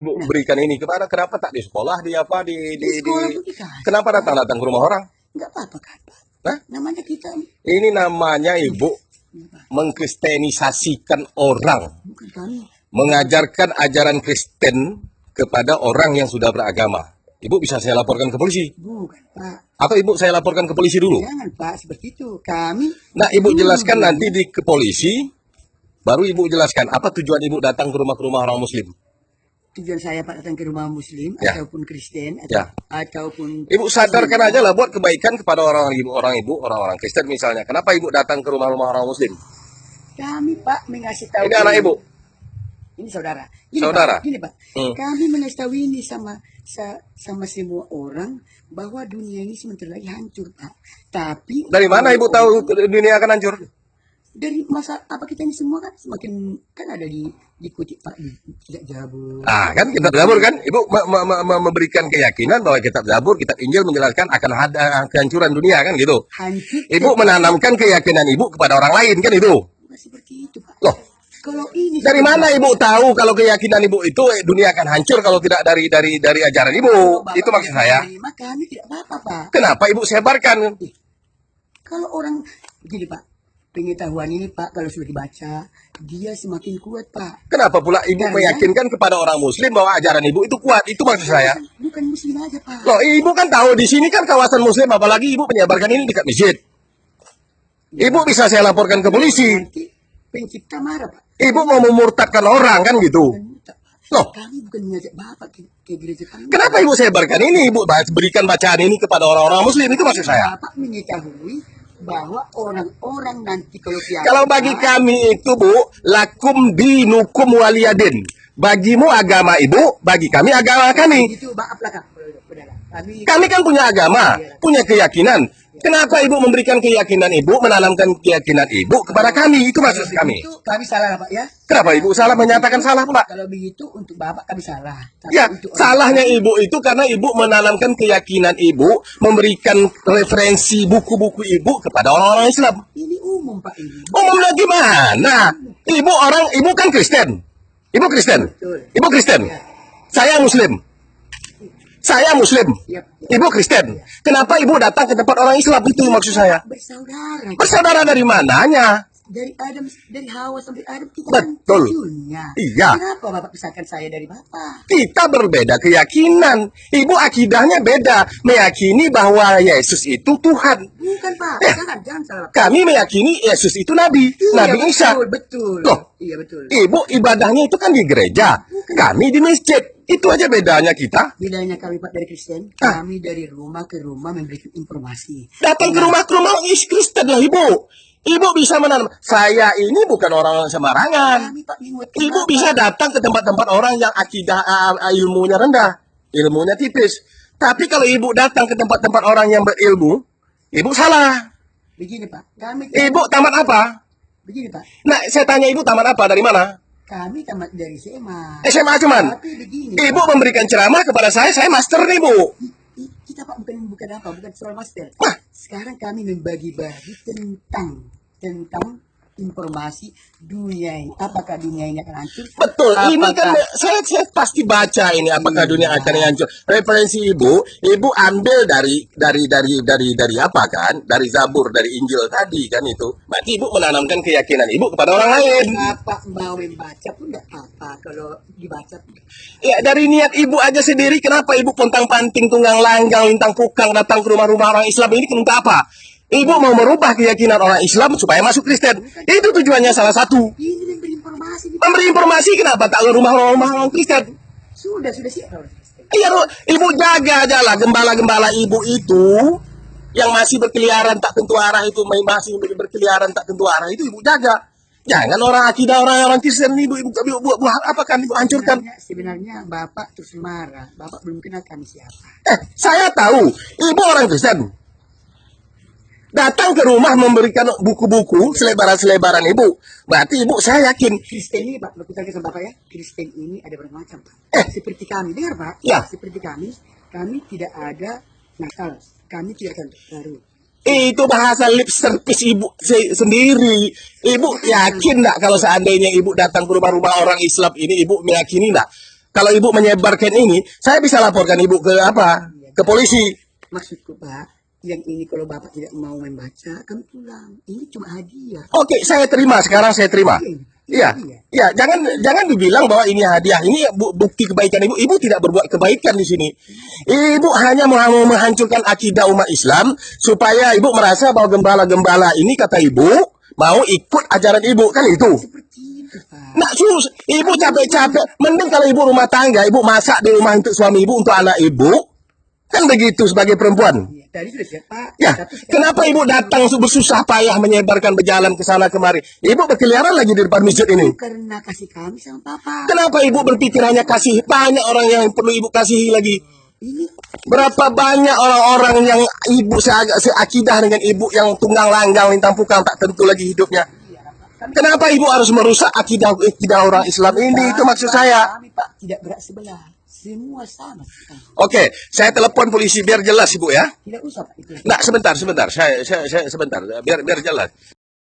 Bu Nah, berikan ini kepada, kenapa tak di sekolah, di apa, di sekolah pun dikasih, kenapa Pak. datang-datang ke rumah orang? Nggak apa-apa kan, Pak. Nah, Namanya kita, ini namanya Ibu Pak. mengkristenisasikan orang, Bukan kami. mengajarkan ajaran Kristen kepada orang yang sudah beragama. Ibu bisa saya laporkan ke polisi? Bukan, Pak. Atau Ibu saya laporkan ke polisi dulu? Jangan, Pak, seperti itu. Kami, Nah, Ibu jelaskan nanti ke polisi, baru Ibu jelaskan apa tujuan Ibu datang ke rumah orang Muslim. tujuan saya Pak datang ke rumah Muslim Ya. ataupun Kristen Ya. ataupun Ibu sadarkan aja lah buat kebaikan kepada orang-orang Kristen misalnya. Kenapa Ibu datang ke rumah-rumah orang Muslim? kami Pak mengasih tahu. Ini anak Ibu. Ini saudara. Saudara. Pak, gini Pak. Kami mengasih tahu ini sama semua orang bahwa dunia ini sebentar lagi hancur Pak. Tapi Dari mana Ibu tahu dunia akan hancur? dari masa apa kita ini semua kan semakin kan ada dikutip Pak tidak Zabur. Ah, kan kitab Zabur kan? Ibu memberikan keyakinan bahwa kitab Zabur, kitab Injil menjelaskan akan ada kehancuran dunia kan gitu. Hancur. Ibu menanamkan keyakinan Ibu kepada orang lain kan itu. Bukan seperti itu Pak. Loh, Kalau ini dari mana Ibu tahu kalau keyakinan Ibu itu dunia akan hancur kalau tidak dari ajaran Ibu? Bapak Itu maksud tidak saya. menerima, kami tidak apa-apa Pak. Kenapa Ibu sebarkan? Kalau orang begini Pak, pengetahuan ini Pak kalau sudah dibaca dia semakin kuat Pak. Kenapa pula Ibu Karena- meyakinkan kepada orang Muslim bahwa ajaran Ibu itu kuat? Itu maksud saya. Bukan Muslim aja Pak. Loh, Ibu kan tahu di sini kan kawasan Muslim, apalagi Ibu menyebarkan ini dekat masjid. Ibu bisa saya laporkan ke polisi. Nanti pencipta marah Pak. Ibu mau memurtadkan orang kan gitu. Loh, Kami bukan mengajak Bapak ke gereja kami. kenapa Ibu sebarkan ini? Ibu berikan bacaan ini kepada orang-orang Muslim, itu maksud saya. Bapak mengetahui bahwa orang-orang nanti kalau kiamat. Kalau bagi kami itu Bu, lakum dinukum waliyadin. Bagimu agama Ibu, bagi kami agama kami. Itu maaf lah Kak. Udahlah. Kami kan punya agama, punya keyakinan. Kenapa Ibu memberikan keyakinan Ibu, menanamkan keyakinan Ibu kepada kami? Itu maksud kami. Itu kami salah Pak ya. Kenapa Ibu salah menyatakan salah pula? Kalau begitu untuk Bapak kami salah. Tapi Ya, untuk orang salahnya Ibu itu karena Ibu menanamkan keyakinan Ibu, memberikan referensi buku-buku Ibu kepada orang-orang Islam. ini umum Pak ini. Umumnya gimana? Ibu kan Kristen. Ibu Kristen. Betul. Ibu Kristen. Saya Muslim. Saya Muslim. Iya. Ibu Kristen. Kenapa Ibu datang ke tempat orang Islam? Itu maksud saya. Bersaudara. Bersaudara dari mananya? Dari Adam, dari Hawa sampai Adam kita Betul. kan cucunya. Iya. Kenapa Bapak pisahkan saya dari Bapak? Kita berbeda keyakinan. Ibu akidahnya beda. Meyakini bahwa Yesus itu Tuhan. Bukan Pak. Jangan salah. Pak. Kami meyakini Yesus itu Nabi. Iya, Nabi Isa. Betul. Loh. Iya betul. Ibu ibadahnya itu kan di gereja. Kami di masjid. Itu aja bedanya kita. Bedanya kami Pak dari Kristen, Ah. kami dari rumah ke rumah memberikan informasi. Datang ke rumah Kristen lah Ibu. Ibu bisa menanam. Saya ini bukan orang sembarangan. Kami Pak menguatkan Ibu Bapak. bisa datang ke tempat-tempat orang yang akidah ilmunya rendah, ilmunya tipis. Tapi kalau Ibu datang ke tempat-tempat orang yang berilmu, Ibu salah. Begini Pak, kami Ibu tamat apa? begini Pak, Nah, saya tanya Ibu tamat apa? Dari mana? kami tamat dari SMA. SMA cuman. Tapi begini. Ibu memberikan ceramah kepada saya master nih Bu. Kita Pak bukan apa, bukan soal master. Nah. Sekarang kami membagi-bagi tentang informasi dunia ini. Apakah dunia ini akan hancur? Betul, ini kan Apakah- saya pasti baca ini apakah Iya. dunia akan hancur. Referensi Ibu ambil dari apa kan? Dari Zabur, dari Injil tadi kan itu. Berarti Ibu menanamkan keyakinan Ibu kepada orang lain. Bapak mau membaca pun tidak apa kalau dibaca. Ya, dari niat Ibu aja sendiri kenapa Ibu pontang-panting, tunggang langgang, lintang pukang datang ke rumah-rumah orang Islam ini untuk apa? Ibu mau merubah keyakinan orang Islam supaya masuk Kristen. Itu tujuannya salah satu. Ini memberi informasi. Memberi informasi kenapa tak ke rumah-rumah orang Kristen? Sudah siap. Iya, Ibu jaga aja lah gembala-gembala Ibu itu yang masih berkeliaran tak tentu arah itu, masih berkeliaran tak tentu arah itu Ibu jaga. Jangan orang akidah orang Kristen Ibu buat apa kan Ibu hancurkan. Sebenarnya Bapak terus marah. Bapak belum kenal kami siapa. Saya tahu Ibu orang Kristen. Datang ke rumah memberikan buku-buku selebaran-selebaran Ibu. Berarti Ibu saya yakin. Kristen ini Pak, kita sama Bapak ya. Kristen ini ada bermacam Pak. Seperti kami, dengar Pak. Ya. Seperti kami tidak ada nakal. Kami tidak akan baru. Itu bahasa lip service Ibu sendiri. Ibu yakin enggak kalau seandainya Ibu datang ke rumah-rumah orang Islam ini, Ibu meyakini enggak Kalau ibu menyebarkan ini, saya bisa laporkan ibu ke apa? Ke polisi. Maksudku Pak, yang ini kalau Bapak tidak mau membaca, kami pulang. Ini cuma hadiah. Oke, saya terima. Sekarang saya terima. Iya, iya. Jangan dibilang bahwa ini hadiah. Ini bukti kebaikan ibu. Ibu tidak berbuat kebaikan di sini. Ibu hanya mau menghancurkan akidah umat Islam supaya ibu merasa bahwa gembala-gembala ini kata ibu mau ikut ajaran ibu, kan itu. Seperti itu Pak. Nah, ibu capek-capek. Mending kalau ibu rumah tangga, ibu masak di rumah untuk suami ibu, untuk anak ibu. Kan begitu sebagai perempuan. Iya, tadi sudah siap Pak. Ya, Tapi sekarang- kenapa ibu datang bersusah payah menyebarkan berjalan ke sana kemari? Ibu berkeliaran lagi di depan masjid ini. Karena kasih kami sama Papa. Kenapa ibu berpikir hanya kasih? Banyak orang yang perlu ibu kasihi lagi. Ini Berapa banyak orang-orang yang ibu seakidah dengan ibu yang tunggang langgang lintang pukang tak tentu lagi hidupnya. Kenapa ibu harus merusak akidah orang Islam ini? Itu maksud saya. Kami Pak tidak berat sebelah. Semua sama. Oke, saya telepon polisi biar jelas ibu ya. Tidak usah Pak itu. Nah, sebentar. Saya sebentar biar jelas.